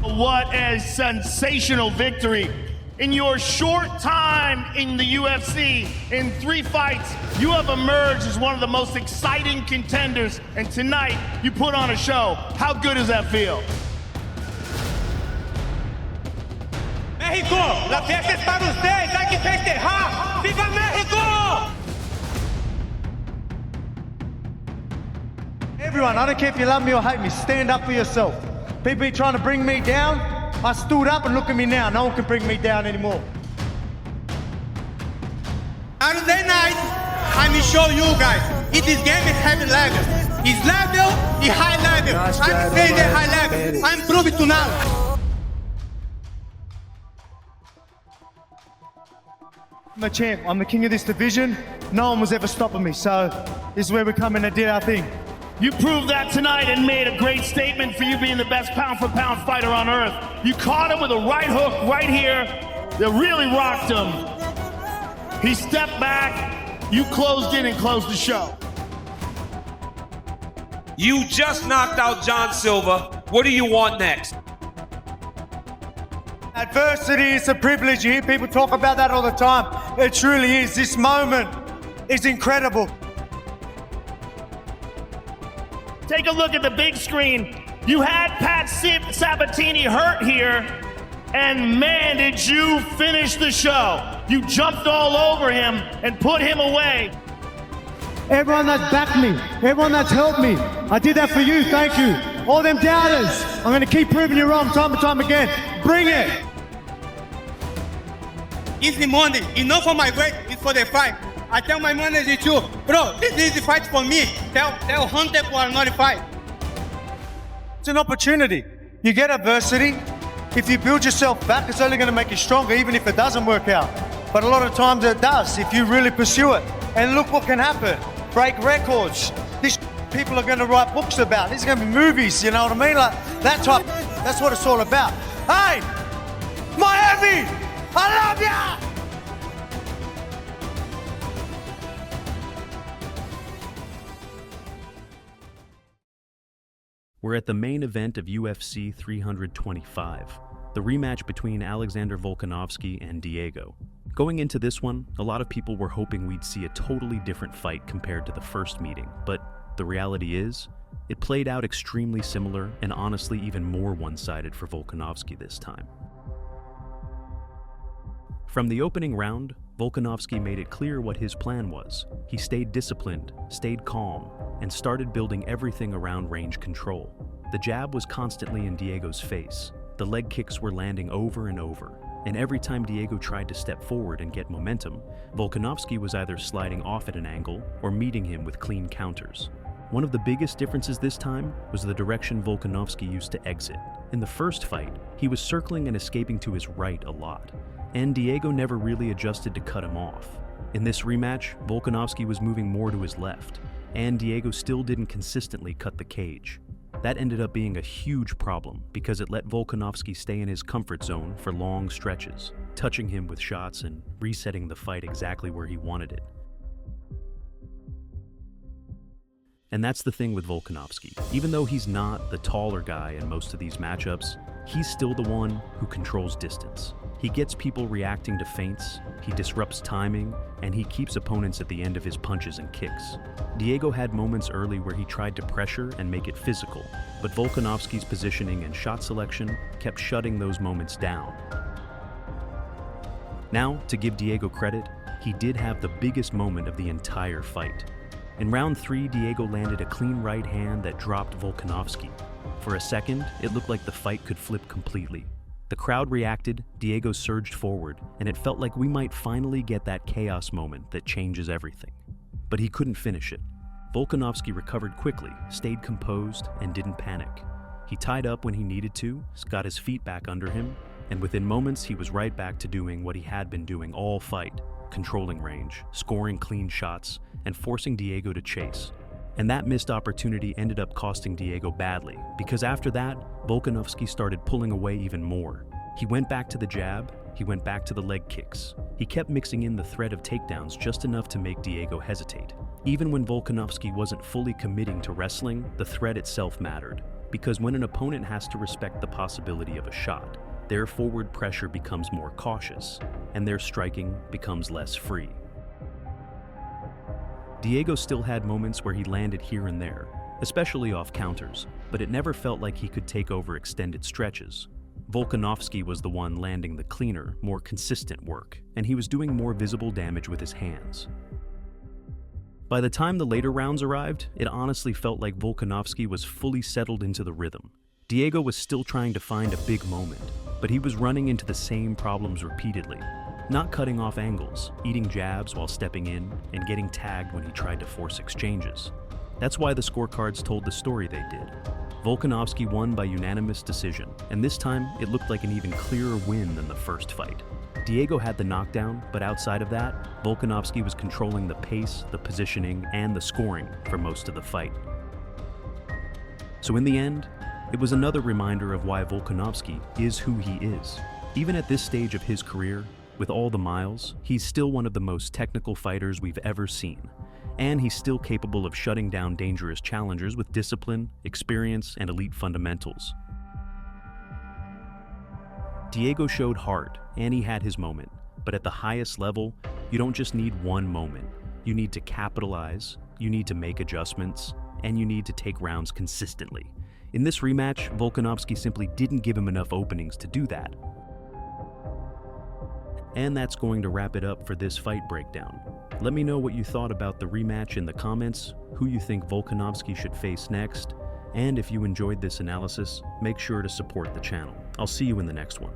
What a sensational victory. In your short time in the UFC, in 3 fights, you have emerged as one of the most exciting contenders, and tonight you put on a show. How good does that feel? México, la fiesta es para ustedes, hay que festejar. ¡Viva México! Everyone, I don't care if you love me or hate me, stand up for yourself. People be trying to bring me down. I stood up and look at me now. No one can bring me down anymore. Saturday night, I'm going to show you guys. If this game is heavy level. It's level, it's high level. I'm saying the high level. I'm proving to now. I'm a champ. I'm the king of this division. No one was ever stopping me. So this is where we come in and did our thing. You proved that tonight and made a great statement for you being the best pound-for-pound fighter on earth. You caught him with a right hook right here that really rocked him. He stepped back, you closed in and closed the show. You just knocked out John Silva. What do you want next? Adversity is a privilege. You hear people talk about that all the time. It truly is. This moment is incredible. Take a look at the big screen. You had Pat Sabatini hurt here, and man, did you finish the show. You jumped all over him and put him away. Everyone that's backed me, everyone that's helped me, I did that for you, thank you. All them doubters, I'm gonna keep proving you wrong time and time again. Bring it. Easy money, enough for my weight, it's for the fight. I tell my manager too, bro, this is the fight for me. Tell Hunter for another fight. It's an opportunity. You get adversity. If you build yourself back, it's only gonna make you stronger, even if it doesn't work out. But a lot of times it does, if you really pursue it. And look what can happen. Break records. This people are gonna write books about. This is gonna be movies, you know what I mean? Like that type, that's what it's all about. Hey, Miami, I love ya! We're at the main event of UFC 325, the rematch between Alexander Volkanovski and Diego. Going into this one, a lot of people were hoping we'd see a totally different fight compared to the first meeting, but the reality is, it played out extremely similar and honestly even more one-sided for Volkanovski this time. From the opening round, Volkanovski made it clear what his plan was. He stayed disciplined, stayed calm, and started building everything around range control. The jab was constantly in Diego's face. The leg kicks were landing over and over. And every time Diego tried to step forward and get momentum, Volkanovski was either sliding off at an angle or meeting him with clean counters. One of the biggest differences this time was the direction Volkanovski used to exit. In the first fight, he was circling and escaping to his right a lot, and Diego never really adjusted to cut him off. In this rematch, Volkanovski was moving more to his left, and Diego still didn't consistently cut the cage. That ended up being a huge problem because it let Volkanovski stay in his comfort zone for long stretches, touching him with shots and resetting the fight exactly where he wanted it. And that's the thing with Volkanovski. Even though he's not the taller guy in most of these matchups, he's still the one who controls distance. He gets people reacting to feints, he disrupts timing, and he keeps opponents at the end of his punches and kicks. Diego had moments early where he tried to pressure and make it physical, but Volkanovski's positioning and shot selection kept shutting those moments down. Now, to give Diego credit, he did have the biggest moment of the entire fight. In round 3, Diego landed a clean right hand that dropped Volkanovski. For a second, it looked like the fight could flip completely. The crowd reacted, Diego surged forward, and it felt like we might finally get that chaos moment that changes everything. But he couldn't finish it. Volkanovski recovered quickly, stayed composed, and didn't panic. He tied up when he needed to, got his feet back under him, and within moments he was right back to doing what he had been doing all fight, controlling range, scoring clean shots, and forcing Diego to chase. And that missed opportunity ended up costing Diego badly, because after that, Volkanovski started pulling away even more. He went back to the jab, he went back to the leg kicks. He kept mixing in the threat of takedowns just enough to make Diego hesitate. Even when Volkanovski wasn't fully committing to wrestling, the threat itself mattered. because when an opponent has to respect the possibility of a shot, their forward pressure becomes more cautious, and their striking becomes less free. Diego still had moments where he landed here and there, especially off counters, but it never felt like he could take over extended stretches. Volkanovski was the one landing the cleaner, more consistent work, and he was doing more visible damage with his hands. By the time the later rounds arrived, it honestly felt like Volkanovski was fully settled into the rhythm. Diego was still trying to find a big moment, but he was running into the same problems repeatedly. Not cutting off angles, eating jabs while stepping in, and getting tagged when he tried to force exchanges. That's why the scorecards told the story they did. Volkanovski won by unanimous decision, and this time it looked like an even clearer win than the first fight. Diego had the knockdown, but outside of that, Volkanovski was controlling the pace, the positioning, and the scoring for most of the fight. So in the end, it was another reminder of why Volkanovski is who he is. Even at this stage of his career, with all the miles, he's still one of the most technical fighters we've ever seen. And he's still capable of shutting down dangerous challengers with discipline, experience, and elite fundamentals. Diego showed heart, and he had his moment. But at the highest level, you don't just need one moment. You need to capitalize, you need to make adjustments, and you need to take rounds consistently. In this rematch, Volkanovski simply didn't give him enough openings to do that. And that's going to wrap it up for this fight breakdown. Let me know what you thought about the rematch in the comments, who you think Volkanovski should face next, and if you enjoyed this analysis, make sure to support the channel. I'll see you in the next one.